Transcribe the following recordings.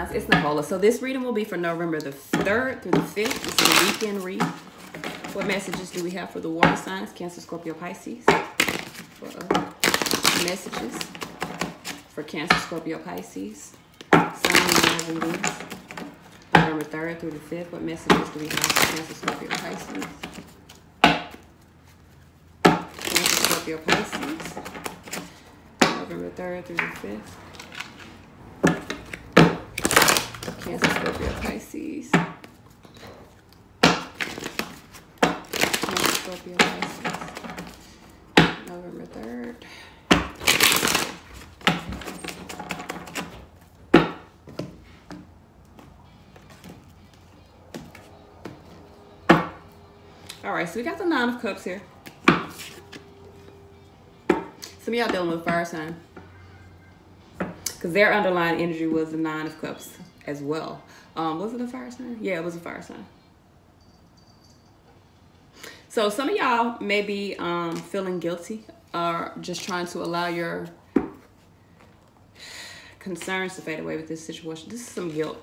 signs. It's Nicola. So this reading will be for November the 3rd through the 5th. This is a weekend read. What messages do we have for the water signs? Cancer, Scorpio, Pisces. Messages for Cancer, Scorpio, Pisces. Sun and readings. November 3rd through the 5th. What messages do we have for Cancer, Scorpio, Pisces? Cancer, Scorpio, Pisces. November 3rd through the 5th. Cancer, Scorpio, Pisces. Cancer, Scorpio, Pisces. November 3rd. All right, so we got the Nine of Cups here. Some of y'all dealing with fire sign, because their underlying energy was the Nine of Cups as well. Was it a fire sign? Yeah, it was a fire sign. So some of y'all may be feeling guilty or just trying to allow your concerns to fade away with this situation. This is some guilt.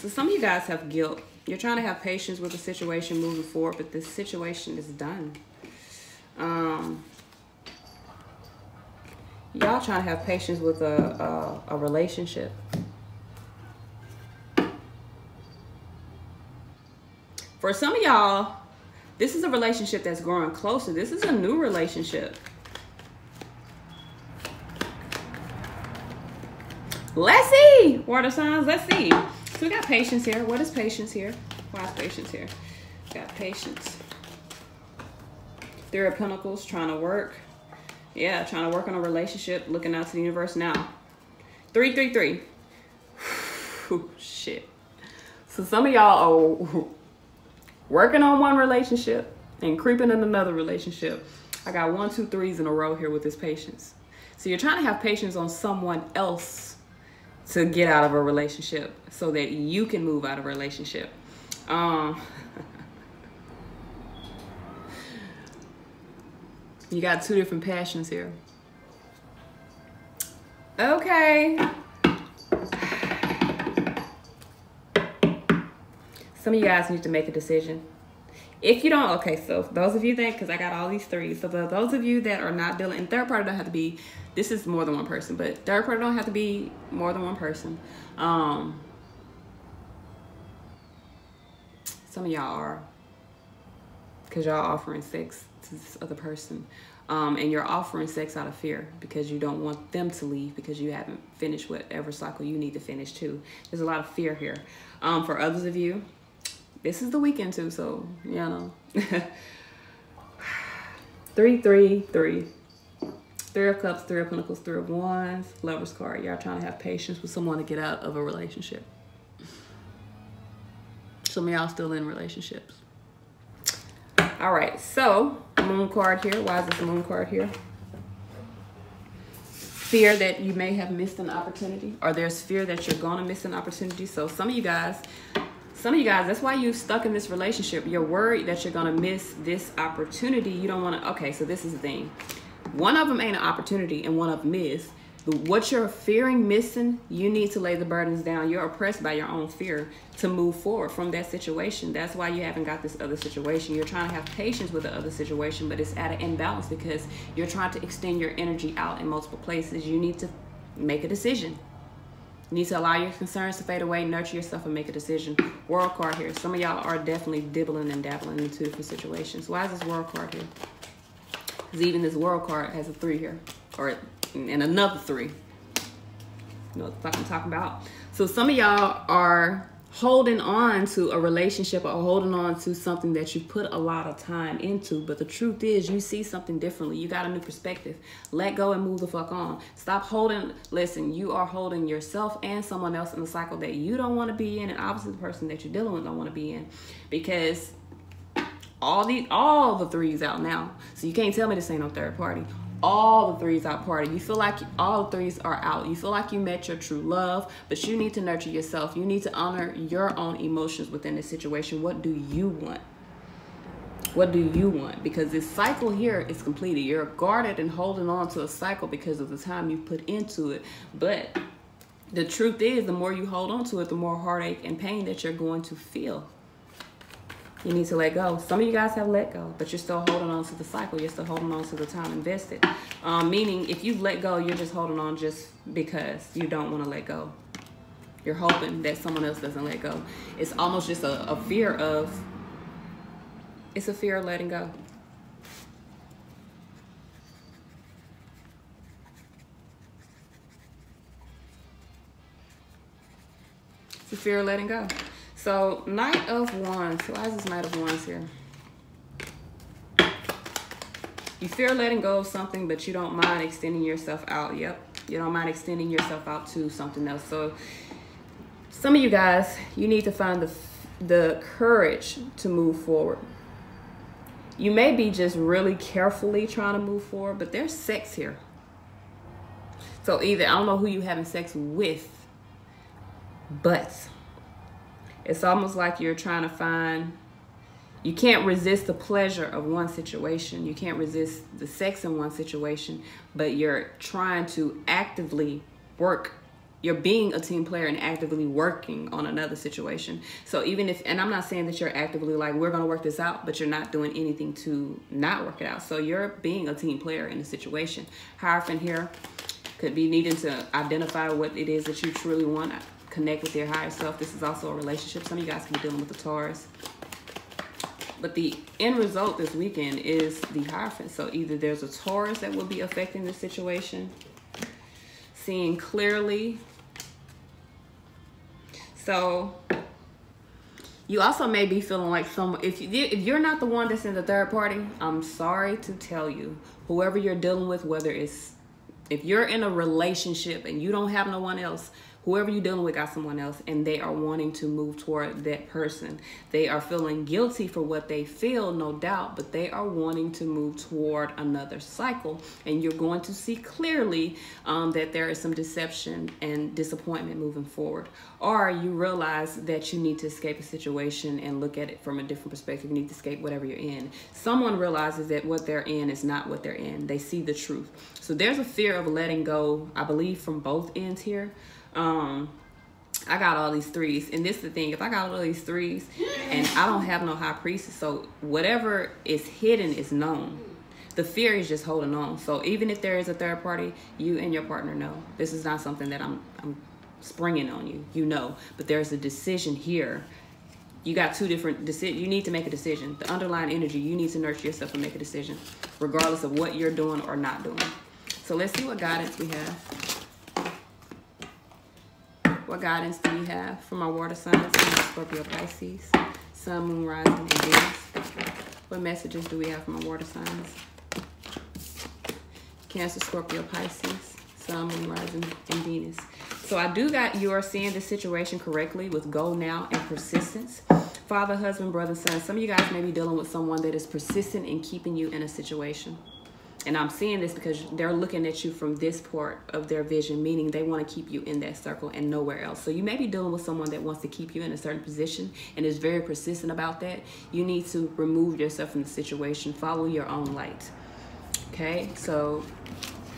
So some of you guys have guilt. You're trying to have patience with the situation moving forward, but this situation is done. Y'all trying to have patience with a relationship. For some of y'all, this is a relationship that's growing closer. This is a new relationship. Let's see. Water signs, let's see. So we got patience here. What is patience here? Why is patience here? We got patience. Three of Pentacles, trying to work. Yeah, trying to work on a relationship, looking out to the universe now. 333. Shit. So some of y'all are working on one relationship and creeping in another relationship. I got 1, 2, 3s in a row here with this patience. So you're trying to have patience on someone else to get out of a relationship so that you can move out of a relationship. You got two different passions here. Okay. Some of you guys need to make a decision. If you don't, okay, so those of you that, because I got all these threes, so those of you that are not dealing, and third party don't have to be, this is more than one person, but third party don't have to be more than one person. Some of y'all are, because y'all offering sex to this other person. And you're offering sex out of fear because you don't want them to leave because you haven't finished whatever cycle you need to finish too. There's a lot of fear here. For others of you, this is the weekend too, so you know. 3, 3, 3. 3 of Cups, 3 of Pentacles, 3 of Wands, Lover's card. Y'all trying to have patience with someone to get out of a relationship. Some of y'all still in relationships. All right, so Moon card here. Why is this Moon card here? Fear that you may have missed an opportunity, or there's fear that you're gonna miss an opportunity. So some of you guys, that's why you're stuck in this relationship. You're worried that you're gonna miss this opportunity. You don't wanna, okay, so this is the thing. One of them ain't an opportunity and one of them is. What you're fearing missing, you need to lay the burdens down. You're oppressed by your own fear to move forward from that situation. That's why you haven't got this other situation. You're trying to have patience with the other situation, but it's at an imbalance because you're trying to extend your energy out in multiple places. You need to make a decision. You need to allow your concerns to fade away, nurture yourself, and make a decision. World card here. Some of y'all are definitely dibbling and dabbling in two different situations. Why is this World card here? Because even this World card has a 3 here, and another 3. You know what the fuck I'm talking about? So some of y'all are holding on to a relationship or holding on to something that you put a lot of time into, but the truth is you see something differently. You got a new perspective. Let go and move the fuck on. Stop holding. Listen, you are holding yourself and someone else in a cycle that you don't want to be in, and obviously the person that you're dealing with don't want to be in, because all the 3s out now. So you can't tell me this ain't no third party. All the 3s out party. You feel like all the 3s are out. You feel like you met your true love, but you need to nurture yourself. You need to honor your own emotions within this situation. What do you want? What do you want? Because this cycle here is completed. You're guarded and holding on to a cycle because of the time you put into it, but The truth is, the more you hold on to it, the more heartache and pain that you're going to feel. You need to let go. Some of you guys have let go, but you're still holding on to the cycle. You're still holding on to the time invested. Meaning, if you've let go, you're just holding on just because you don't want to let go. You're hoping that someone else doesn't let go. It's almost just a fear of, it's a fear of letting go. It's a fear of letting go. So, Knight of Wands. Why is this Knight of Wands here? You fear letting go of something, but you don't mind extending yourself out. Yep. You don't mind extending yourself out to something else. So, some of you guys, you need to find the courage to move forward. You may be just really carefully trying to move forward, but there's sex here. So either, I don't know who you're having sex with, but it's almost like you're trying to find, you can't resist the pleasure of one situation. You can't resist the sex in one situation, but you're trying to actively work. You're being a team player and actively working on another situation. So even if, and I'm not saying that you're actively like, we're going to work this out, but you're not doing anything to not work it out. So you're being a team player in a situation. Hierophant here could be needing to identify what it is that you truly want. Connect with your higher self. This is also a relationship. Some of you guys can be dealing with the Taurus. But the end result this weekend is the Hierophant. So either there's a Taurus that will be affecting the situation, seeing clearly. So you also may be feeling like if you're not the one that's in the third party, I'm sorry to tell you, whoever you're dealing with, whether it's, if you're in a relationship and you don't have no one else, whoever you're dealing with got someone else and they are wanting to move toward that person. They are feeling guilty for what they feel, no doubt, but they are wanting to move toward another cycle. And you're going to see clearly that there is some deception and disappointment moving forward. Or you realize that you need to escape a situation and look at it from a different perspective. You need to escape whatever you're in. Someone realizes that what they're in is not what they're in. They see the truth. So there's a fear of letting go, I believe, from both ends here. I got all these threes, and this is the thing, if I got all these threes and I don't have no high priestess, so whatever is hidden is known. The fear is just holding on. So even if there is a third party, you and your partner know this is not something that I'm springing on you, you know, but there's a decision here. You got two different decisions. You need to make a decision. The underlying energy, you need to nurture yourself and make a decision regardless of what you're doing or not doing. So let's see what guidance we have. What guidance do we have from our water signs? Scorpio, Pisces, Sun, Moon, Rising, and Venus. What messages do we have from our water signs? Cancer, Scorpio, Pisces, Sun, Moon, Rising, and Venus. So I do got, you are seeing this situation correctly with go now and persistence. Father, husband, brother, son. Some of you guys may be dealing with someone that is persistent in keeping you in a situation. And I'm seeing this because they're looking at you from this part of their vision, meaning they want to keep you in that circle and nowhere else. So you may be dealing with someone that wants to keep you in a certain position and is very persistent about that. You need to remove yourself from the situation. Follow your own light. Okay, so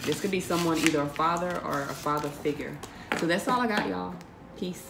this could be someone, either a father or a father figure. So that's all I got, y'all. Peace.